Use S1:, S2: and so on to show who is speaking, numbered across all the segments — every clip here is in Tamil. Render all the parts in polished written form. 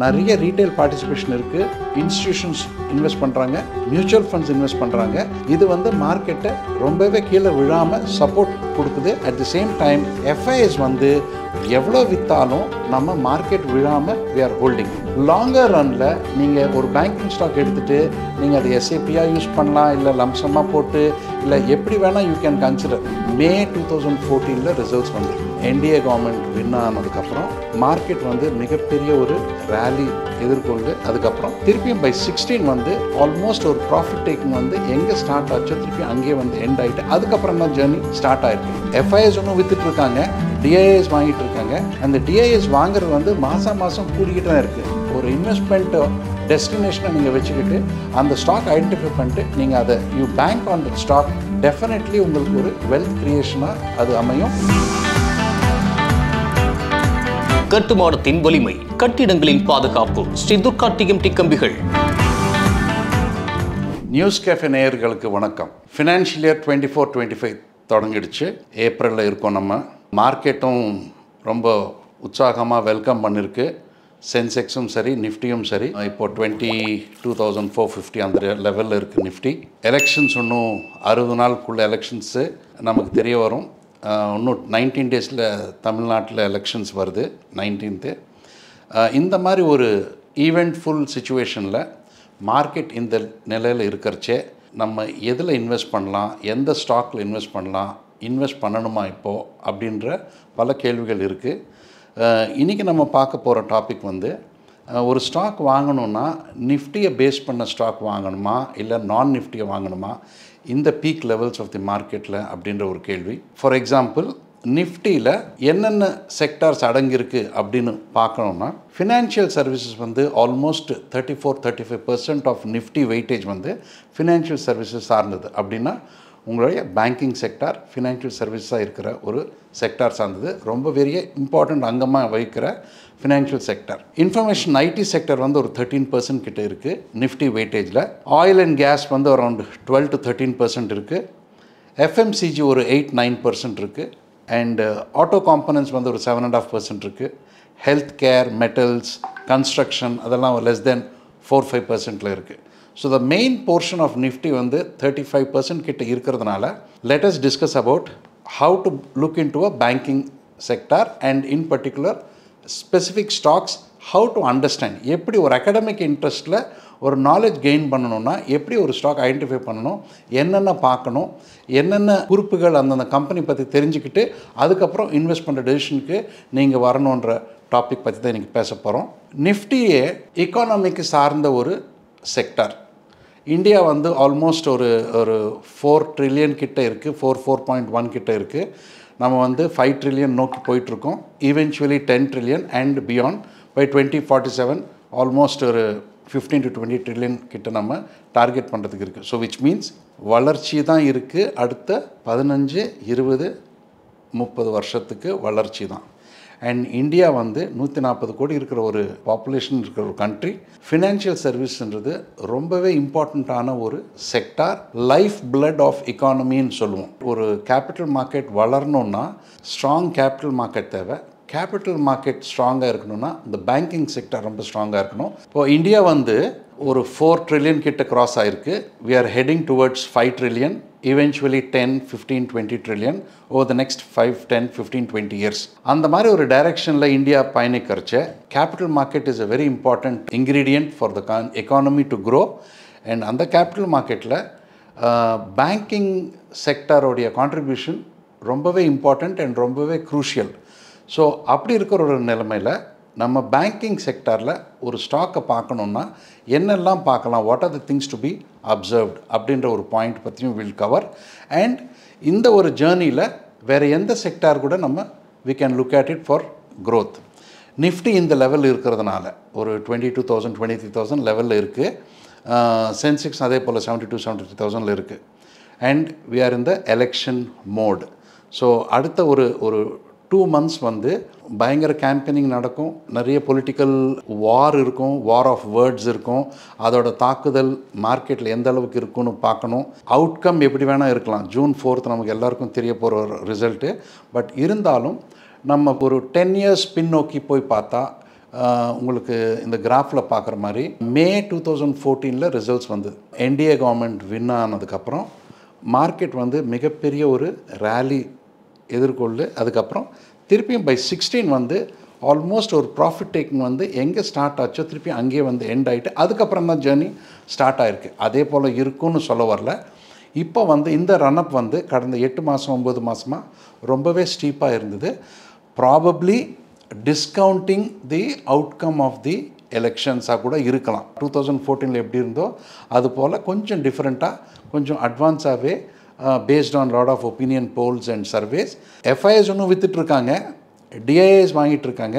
S1: நிறைய ரீட்டைல் பார்ட்டிசிபேஷன் இருக்குது, இன்ஸ்டிடியூஷன்ஸ் இன்வெஸ்ட் பண்ணுறாங்க, மியூச்சுவல் ஃபண்ட்ஸ் இன்வெஸ்ட் பண்ணுறாங்க. இது வந்து மார்க்கெட்டை ரொம்பவே கீழே விழாமல் சப்போர்ட் கொடுக்குது. At the same time FIs வந்து எவ்வளோ விற்றாலும் நம்ம மார்க்கெட் விழாமல் வி ஆர் ஹோல்டிங். லாங்கர் ரனில் நீங்கள் ஒரு பேங்கிங் ஸ்டாக் எடுத்துகிட்டு நீங்கள் அதை எஸ்ஏபியாக யூஸ் பண்ணலாம், இல்லை லம்சமாக போட்டு, இல்லை எப்படி வேணால் you can consider. May 2014 results வந்து என்டிஏ கவர்மெண்ட் வின் ஆனதுக்கப்புறம் மார்க்கெட் வந்து மிகப்பெரிய ஒரு ரேலி எதிர்கொண்டு அதுக்கப்புறம் திருப்பியும் பை 16 வந்து ஆல்மோஸ்ட் ஒரு ப்ராஃபிட் டேக்கிங் வந்து எங்கே ஸ்டார்ட் ஆச்சோ திருப்பி அங்கேயே வந்து எண்ட் ஆகிட்டு அதுக்கப்புறம் தான் ஜேர்னி ஸ்டார்ட் ஆகிருக்கு. எஃப்ஐஎஸ் ஒன்றும் வித்துட்டு இருக்காங்க, டிஐஎஸ் வாங்கிட்டு இருக்காங்க. அந்த டிஐஎஸ் வாங்குறது வந்து மாதம் கூடிக்கிட்டு தான் இருக்குது. ஒரு இன்வெஸ்ட்மெண்ட் டெஸ்டினேஷனை நீங்கள் வச்சுக்கிட்டு அந்த ஸ்டாக் ஐடென்டிஃபை பண்ணிட்டு நீங்கள் அதை you bank on the stock, definitely உங்களுக்கு ஒரு வெல்த் கிரியேஷனாக அது அமையும்.
S2: கட்டுமானத்தின் வலிமை, கட்டிடங்களின் பாதுகாப்பு, ஸ்ரீ துர்கா டிஎம்டி கம்பிகள்.
S1: நியூஸ் கேஃபே நேயர்களுக்கு வணக்கம். Financial year 24-25 தொடங்கிடுச்சு. ஏப்ரலில் இருக்கோம். நம்ம மார்க்கெட்டும் ரொம்ப உற்சாகமாக வெல்கம் பண்ணிருக்கு. சென்செக்ஸும் சரி, நிஃப்டியும் சரி. இப்போ 22,450 அந்த லெவலில் இருக்குது நிஃப்டி. எலெக்ஷன்ஸ் இன்னும் 60 நாளுக்குள்ள எலெக்ஷன்ஸு நமக்கு தெரிய வரும். இன்னும் 19 டேஸில் தமிழ்நாட்டில் எலெக்ஷன்ஸ் வருது, 19th. இந்த மாதிரி ஒரு ஈவெண்ட்ஃபுல் சுச்சுவேஷனில் மார்க்கெட் இந்த நிலையில் இருக்கிறச்சே நம்ம எதில் இன்வெஸ்ட் பண்ணலாம், எந்த ஸ்டாக்கில் இன்வெஸ்ட் பண்ணலாம், இன்வெஸ்ட் பண்ணணுமா இப்போது அப்படின்ற பல கேள்விகள் இருக்குது. இன்றைக்கி நம்ம பார்க்க போகிற டாபிக் வந்து ஒரு ஸ்டாக் வாங்கணுன்னா நிஃப்டியை பேஸ் பண்ண ஸ்டாக் வாங்கணுமா இல்லை நான் நிஃப்டியை வாங்கணுமா இந்த பீக் லெவல்ஸ் ஆஃப் தி மார்க்கெட்டில் அப்படின்ற ஒரு கேள்வி. ஃபார் எக்ஸாம்பிள், நிஃப்டியில் என்னென்ன செக்டார்ஸ் அடங்கியிருக்கு அப்படின்னு பார்க்கணுன்னா, ஃபினான்ஷியல் சர்வீசஸ் வந்து ஆல்மோஸ்ட் 34-35% ஆஃப் நிஃப்டி வெயிட்டேஜ் வந்து ஃபினான்ஷியல் சர்வீசஸ் சார்ந்தது. அப்படின்னா உங்களுடைய பேங்கிங் செக்டார் ஃபினான்ஷியல் சர்வீஸாக இருக்கிற ஒரு செக்டார் சார்ந்தது, ரொம்ப பெரிய இம்பார்ட்டண்ட் அங்கமாக வகிக்கிற financial sector. Information IT sector வந்து ஒரு 13% கிட்ட இருக்குது நிஃப்டி வெயிட்டேஜில். ஆயில் அண்ட் கேஸ் வந்து அரௌண்ட் 12-13% இருக்குது. எஃப்எம்சிஜி ஒரு 8-9% இருக்குது. அண்டு ஆட்டோ காம்பனன்ட்ஸ் வந்து ஒரு 7.5% இருக்குது. ஹெல்த் கேர், மெட்டல்ஸ், கன்ஸ்ட்ரக்ஷன் அதெல்லாம் லெஸ் தென் 4-5% இருக்குது. So the main portion of Nifty வந்து 35% கிட்ட இருக்கிறதுனால let us discuss about how to look into a banking sector and in particular specific stocks, how to understand. எப்படி ஒரு அகடமிக் இன்ட்ரெஸ்ட்டில் ஒரு நாலேஜ் கெயின் பண்ணணுன்னா எப்படி ஒரு ஸ்டாக் ஐடென்டிஃபை பண்ணணும், என்னென்ன பார்க்கணும், என்னென்ன குறிப்புகள் அந்தந்த கம்பெனி பற்றி தெரிஞ்சுக்கிட்டு அதுக்கப்புறம் இன்வெஸ்ட் பண்ணுற டெசிஷனுக்கு நீங்கள் வரணுன்ற டாபிக் பற்றி தான் இன்றைக்கி பேச போகிறோம். நிஃப்டியே எக்கானமிக்கு சார்ந்த ஒரு செக்டார். இந்தியா வந்து ஆல்மோஸ்ட் ஒரு 4 ட்ரில்லியன் கிட்ட இருக்குது, 4.1 கிட்ட இருக்குது. நம்ம வந்து 5 ட்ரில்லியன் நோக்கி போயிட்டுருக்கோம். Eventually 10 trillion and beyond by 2047 almost ஒரு 15-20 ட்ரில்லியன் கிட்ட நம்ம டார்கெட் பண்ணுறதுக்கு இருக்குது. ஸோ விச் மீன்ஸ் வளர்ச்சி தான் இருக்குது. அடுத்த 15-20-30 வருஷத்துக்கு வளர்ச்சி தான். அண்ட் இந்தியா வந்து 140 கோடி இருக்கிற ஒரு பாப்புலேஷன் இருக்கிற ஒரு கண்ட்ரி. ஃபினான்ஷியல் சர்வீஸ்ன்றது ரொம்பவே இம்பார்ட்டண்ட்டான ஒரு செக்டார், லைஃப் பிளட் ஆஃப் எக்கானமின்னு சொல்லுவோம். ஒரு கேபிட்டல் மார்க்கெட் வளரணுன்னா ஸ்ட்ராங் கேபிட்டல் மார்க்கெட் தேவை. கேபிட்டல் மார்க்கெட் ஸ்ட்ராங்காக இருக்கணும்னா இந்த பேங்கிங் செக்டர் ரொம்ப ஸ்ட்ராங்காக இருக்கணும். இப்போது இந்தியா வந்து ஒரு 4 ட்ரில்லியன் கிட்ட கிராஸ் ஆகிருக்கு. We are heading towards 5 trillion, eventually 10-15-20 trillion over the next 5-10-15-20 years. அந்த மாதிரி ஒரு டைரக்ஷனில் இந்தியா பயணிக்கிறச்ச capital market is a very important ingredient for the economy to grow. and அந்த கேபிட்டல் மார்க்கெட்டில் பேங்கிங் செக்டரோடைய கான்ட்ரிபியூஷன் ரொம்பவே இம்பார்ட்டண்ட் அண்ட் ரொம்பவே க்ரூஷியல். ஸோ அப்படி இருக்கிற ஒரு நிலைமையில் நம்ம பேங்கிங் செக்டாரில் ஒரு ஸ்டாக்கை பார்க்கணுன்னா என்னெல்லாம் பார்க்கலாம், what are the things to be observed அப்படின்ற ஒரு பாயிண்ட் பற்றியும் வில் கவர். அண்ட் இந்த ஒரு ஜேர்னியில் வேறு எந்த செக்டார் கூட நம்ம we can look at it for growth. Nifty இந்த லெவல் இருக்கிறதுனால ஒரு 22,000-23,000 லெவலில் இருக்குது. சென்செக்ஸ் அதே போல் 72,000-73,000 இருக்குது. And we are in the election mode. So அடுத்த ஒரு 2 months வந்து பயங்கர கேம்பெயினிங் நடக்கும், நிறைய பொலிட்டிக்கல் வார் இருக்கும், வார் ஆஃப் வேர்ட்ஸ் இருக்கும். அதோட தாக்குதல் மார்க்கெட்டில் எந்த அளவுக்கு இருக்குன்னு பார்க்கணும். அவுட்கம் எப்படி வேணால் இருக்கலாம். June 4th நமக்கு எல்லாருக்கும் தெரிய போகிற ஒரு ரிசல்ட்டு. பட் இருந்தாலும் நம்ம ஒரு 10 years பின்னோக்கி போய் பார்த்தா உங்களுக்கு இந்த கிராஃபில் பார்க்குற மாதிரி மே 2014 ரிசல்ட்ஸ் வந்தது. என்டிஏ கவர்மெண்ட் வின் ஆனதுக்கப்புறம் மார்க்கெட் வந்து மிகப்பெரிய ஒரு ரேலி எதிர்கொள்ளு. அதுக்கப்புறம் திருப்பியும் பை 16 வந்து ஆல்மோஸ்ட் ஒரு ப்ராஃபிட் டேக்கிங் வந்து எங்கே ஸ்டார்ட் ஆச்சோ திருப்பி அங்கேயே வந்து எண்ட் ஆகிட்டு அதுக்கப்புறம் தான் ஜேர்னி ஸ்டார்ட் ஆகிருக்கு. அதே போல் இருக்குன்னு சொல்ல வரல. இப்போ வந்து இந்த ரன்அப் வந்து கடந்த 8 மாதம் 9 மாதமாக ரொம்பவே ஸ்டீப்பாக இருந்தது. Probably discounting the outcome of the எலெக்ஷன்ஸாக கூட இருக்கலாம். 2014 எப்படி இருந்தோ அது போல் கொஞ்சம் டிஃப்ரெண்ட்டாக கொஞ்சம் அட்வான்ஸாகவே based on lot of opinion polls and surveys. FIs ஒன்றும் விற்றுட்ருக்காங்க, டிஐஎஸ் வாங்கிட்டு இருக்காங்க.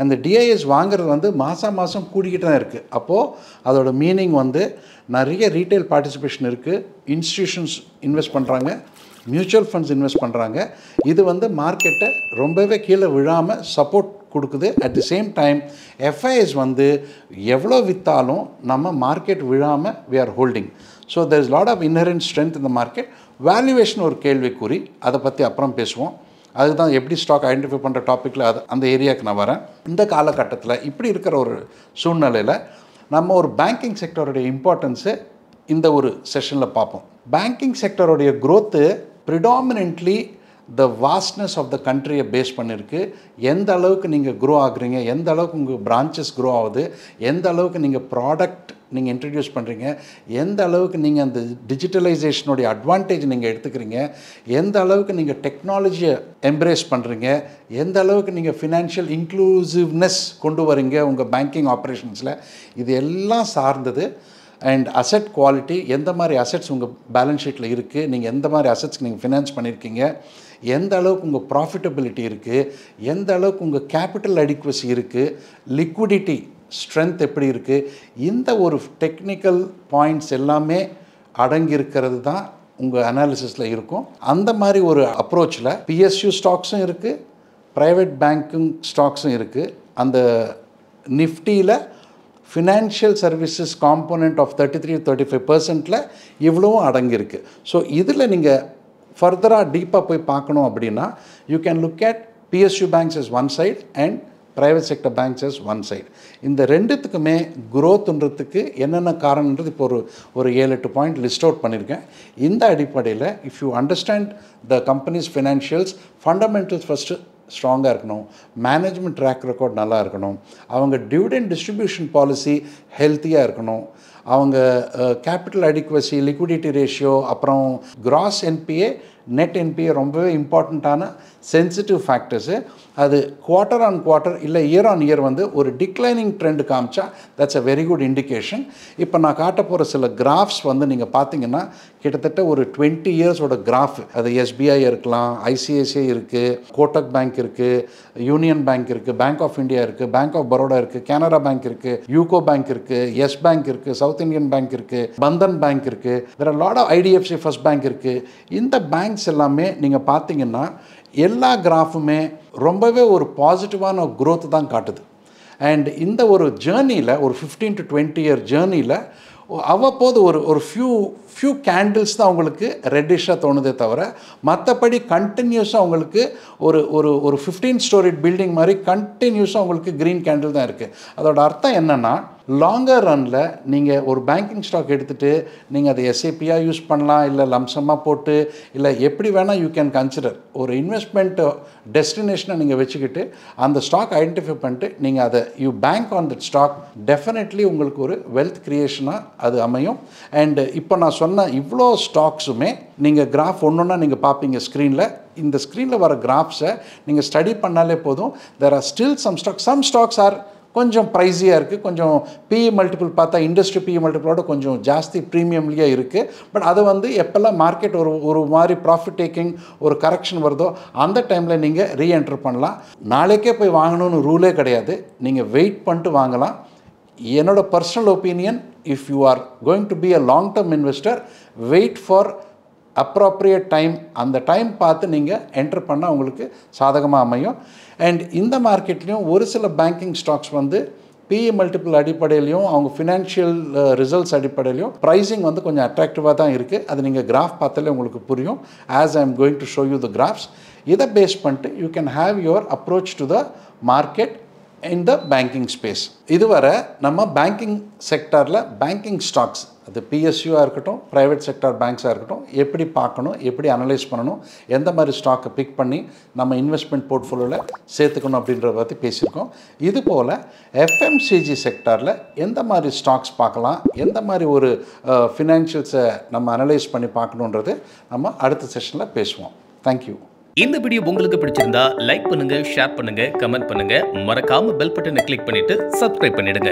S1: அந்த டிஐஎஸ் வாங்குறது வந்து மாதம் கூடிக்கிட்டு தான் இருக்குது. அப்போது அதோட மீனிங் வந்து நிறைய ரீட்டைல் பார்ட்டிசிபேஷன் இருக்குது, இன்ஸ்டிடியூஷன்ஸ் இன்வெஸ்ட் பண்ணுறாங்க, மியூச்சுவல் ஃபண்ட்ஸ் இன்வெஸ்ட் பண்ணுறாங்க. இது வந்து மார்க்கெட்டை ரொம்பவே கீழே விழாமல் சப்போர்ட் கொடுக்குது. At the same time FIs வந்து எவ்வளோ விற்றாலும் நம்ம மார்க்கெட் விழாமல் we are holding. So there is lot of inherent strength இந்த மார்க்கெட். வேல்யூவேஷன் ஒரு கேள்விக்குறி, அதை பற்றி அப்புறம் பேசுவோம். அதுதான் எப்படி ஸ்டாக் ஐடென்டிஃபை பண்ணுற டாப்பிக்கில் அந்த ஏரியாவுக்கு நான் வரேன். இந்த காலகட்டத்தில் இப்படி இருக்கிற ஒரு சூழ்நிலையில் நம்ம ஒரு பேங்கிங் செக்டருடைய இம்பார்ட்டன்ஸு இந்த ஒரு செஷனில் பார்ப்போம். பேங்கிங் செக்டருடைய growth predominantly the vastness of the கண்ட்ரியை பேஸ் பண்ணியிருக்கு. எந்த அளவுக்கு நீங்கள் க்ரோ ஆகுறீங்க, எந்த அளவுக்கு உங்கள் பிரான்ச்சஸ் க்ரோ ஆகுது, எந்த அளவுக்கு நீங்கள் ப்ராடக்ட் நீங்கள் இன்ட்ரடியூஸ் பண்ணுறீங்க, எந்த அளவுக்கு நீங்கள் அந்த டிஜிட்டலைசேஷனுடைய அட்வான்டேஜ் நீங்கள் எடுத்துக்கிறீங்க, எந்த அளவுக்கு நீங்கள் டெக்னாலஜியை எம்ப்ரேஸ் பண்ணுறீங்க, எந்த அளவுக்கு நீங்கள் ஃபினான்ஷியல் இன்க்ளூசிவ்னஸ் கொண்டு வரீங்க உங்கள் பேங்கிங் ஆப்ரேஷன்ஸில், இது எல்லாம் சார்ந்தது. அண்ட் அசெட் குவாலிட்டி, எந்த மாதிரி அசெட்ஸ் உங்கள் பேலன்ஸ் ஷீட்டில் இருக்குது, நீங்கள் எந்த மாதிரி அசெட்ஸ்க்கு நீங்கள் ஃபினான்ஸ் பண்ணியிருக்கீங்க, எந்த அளவுக்கு உங்கள் ப்ராஃபிட்டபிலிட்டி இருக்குது, எந்த அளவுக்கு உங்கள் கேபிட்டல் அடிக்வசி இருக்குது, லிக்விடிட்டி ஸ்ட்ரென்த் எப்படி இருக்குது, இந்த ஒரு டெக்னிக்கல் பாயிண்ட்ஸ் எல்லாமே அடங்கியிருக்கிறது தான் உங்கள் அனாலிசிஸில் இருக்கும். அந்த மாதிரி ஒரு அப்ரோச்சில் பிஎஸ்யூ ஸ்டாக்ஸும் இருக்குது, ப்ரைவேட் பேங்கிங் ஸ்டாக்ஸும் இருக்குது. அந்த நிஃப்டியில் ஃபினான்ஷியல் சர்வீசஸ் காம்போனண்ட் ஆஃப் 33-35% இவ்வளவும் அடங்கியிருக்கு. ஸோ இதில் நீங்கள் ஃபர்தராக டீப்பாக போய் பார்க்கணும் அப்படின்னா you can look at PSU banks as one side and private sector banks as one side. இந்த ரெண்டுத்துக்குமே க்ரோத்துன்றதுக்கு என்னென்ன காரணன்றது இப்போ ஒரு 7-8 பாயிண்ட் லிஸ்ட் அவுட் பண்ணியிருக்கேன். இந்த அடிப்படையில் if you understand the companies financials, fundamentals first ஸ்ட்ராங்காக இருக்கணும், மேனேஜ்மெண்ட் ட்ராக் ரெக்கார்ட் நல்லா இருக்கணும், அவங்க டிவிடெண்ட் டிஸ்ட்ரிபியூஷன் பாலிசி ஹெல்த்தியாக இருக்கணும், அவங்க கேபிட்டல் அடிக்வசி, லிக்விடிட்டி ரேஷியோ, அப்புறம் கிராஸ் என்பிஏ, நெட் என்பிஏ ரொம்பவே இம்பார்ட்டண்ட்டான சென்சிட்டிவ் ஃபேக்டர்ஸு. அது குவார்ட்டர் ஆன் குவார்ட்டர் இல்லை இயர் ஆன் இயர் வந்து ஒரு டிக்ளைனிங் ட்ரெண்ட் காமிச்சா that's a very good indication. இப்போ நான் காட்ட போகிற சில கிராஃப்ஸ் வந்து நீங்கள் பார்த்தீங்கன்னா கிட்டத்தட்ட ஒரு 20 இயர்ஸோட கிராஃப். அது எஸ்பிஐ இருக்கலாம், ஐசிஐசிஐ இருக்குது, கோட்டக் பேங்க் இருக்குது, யூனியன் பேங்க் இருக்குது, பேங்க் ஆஃப் இந்தியா இருக்குது, பேங்க் ஆஃப் பரோடா இருக்குது, கனரா பேங்க் இருக்குது, யூகோ பேங்க் இருக்குது, எஸ் பேங்க் இருக்குது, சவுத் இந்தியன் பேங்க் இருக்குது, பந்தன் பேங்க் இருக்குது, there are lot of IDFC first bank இருக்குது. இந்த பேங்க்ஸ் எல்லாமே நீங்கள் பார்த்தீங்கன்னா எல்லா கிராஃபுமே ரொம்பவே ஒரு பாசிட்டிவான க்ரோத் தான் காட்டுது. அண்ட் இந்த ஒரு ஜேர்னியில் ஒரு 15 to 20 இயர் ஜேர்னியில் அவ்வப்போது ஒரு ஃபியூ கேண்டில்ஸ் தான் உங்களுக்கு ரெட்டிஷாக தோணுதே தவிர மற்றபடி கண்டினியூஸாக உங்களுக்கு ஒரு 15 ஸ்டோரி பில்டிங் மாதிரி கண்டினியூஸாக உங்களுக்கு க்ரீன் கேண்டில் தான் இருக்குது. அதோட அர்த்தம் என்னென்னா லாங்கர் ரனில் நீங்கள் ஒரு பேங்கிங் ஸ்டாக் எடுத்துகிட்டு நீங்கள் அதை எஸ்ஐபியாக யூஸ் பண்ணலாம், இல்லை லம்சமாக போட்டு, இல்லை எப்படி வேணால் யூ கேன் கன்சிடர். ஒரு இன்வெஸ்ட்மெண்ட் டெஸ்டினேஷனை நீங்கள் வச்சுக்கிட்டு அந்த ஸ்டாக் ஐடென்டிஃபை பண்ணிட்டு நீங்கள் அதை you bank on that stock, definitely உங்களுக்கு ஒரு வெல்த் க்ரியேஷனாக அது அமையும். அண்டு இப்போ நான் சொன்ன இவ்வளோ ஸ்டாக்ஸுமே நீங்கள் கிராஃப் ஒன்றுன்னா நீங்கள் பார்ப்பீங்க ஸ்க்ரீனில். இந்த ஸ்க்ரீனில் வர கிராஃப்ஸை நீங்கள் ஸ்டடி பண்ணாலே போதும். There are still some stocks are கொஞ்சம் ப்ரைஸியாக இருக்குது, கொஞ்சம் பிஇ மல்டிபிள் பார்த்தா இண்டஸ்ட்ரி பிஇ மல்டிபிளோட கொஞ்சம் ஜாஸ்தி ப்ரீமியம்லேயே இருக்குது. பட் அதை வந்து எப்போல்லாம் மார்க்கெட் ஒரு மாதிரி ப்ராஃபிட் டேக்கிங் ஒரு கரெக்ஷன் வருதோ அந்த டைமில் நீங்கள் ரீஎன்டர் பண்ணலாம். நாளைக்கே போய் வாங்கணும்னு ரூலே கிடையாது, நீங்கள் வெயிட் பண்ணிட்டு வாங்கலாம். என்னோட personal opinion, if you are going to be a long term investor, wait for appropriate time. அந்த டைம் பார்த்து நீங்கள் என்டர் பண்ணால் உங்களுக்கு சாதகமாக அமையும். அண்ட் இந்த மார்க்கெட்லேயும் ஒரு சில பேங்கிங் ஸ்டாக்ஸ் வந்து பிஇ மல்டிபிள் அடிப்படையிலையும் அவங்க ஃபினான்ஷியல் ரிசல்ட்ஸ் அடிப்படையிலையும் ப்ரைஸிங் வந்து கொஞ்சம் அட்ராக்டிவாக தான் இருக்குது. அது நீங்கள் கிராஃப் பார்த்தாலே உங்களுக்கு புரியும். As I am going to show you the graphs, இதை பேஸ் பண்ணிட்டு you can have your approach to the market in the banking space. இதுவரை நம்ம பேங்கிங் செக்டாரில் பேங்கிங் ஸ்டாக்ஸ், அது பிஎஸ்யூவாக இருக்கட்டும், ப்ரைவேட் செக்டார் பேங்க்ஸாக இருக்கட்டும், எப்படி பார்க்கணும், எப்படி அனலைஸ் பண்ணணும், எந்த மாதிரி ஸ்டாக்கை பிக் பண்ணி நம்ம இன்வெஸ்ட்மெண்ட் போர்ட்ஃபோலியோவில் சேர்த்துக்கணும் அப்படின்றத பற்றி பேசியிருக்கோம். இது போல் எஃப்எம்சிஜி செக்டாரில் எந்த மாதிரி ஸ்டாக்ஸ் பார்க்கலாம், எந்த மாதிரி ஒரு ஃபினான்ஷியல்ஸை நம்ம அனலைஸ் பண்ணி பார்க்கணுன்றது நம்ம அடுத்த செஷனில் பேசுவோம். தேங்க்யூ.
S2: இந்த வீடியோ உங்களுக்கு பிடிச்சிருந்தா லைக் பண்ணுங்க, ஷேர் பண்ணுங்க, கமெண்ட் பண்ணுங்க, மறக்காம பெல் பட்டனை கிளிக் பண்ணிட்டு சப்ஸ்கிரைப் பண்ணிடுங்க.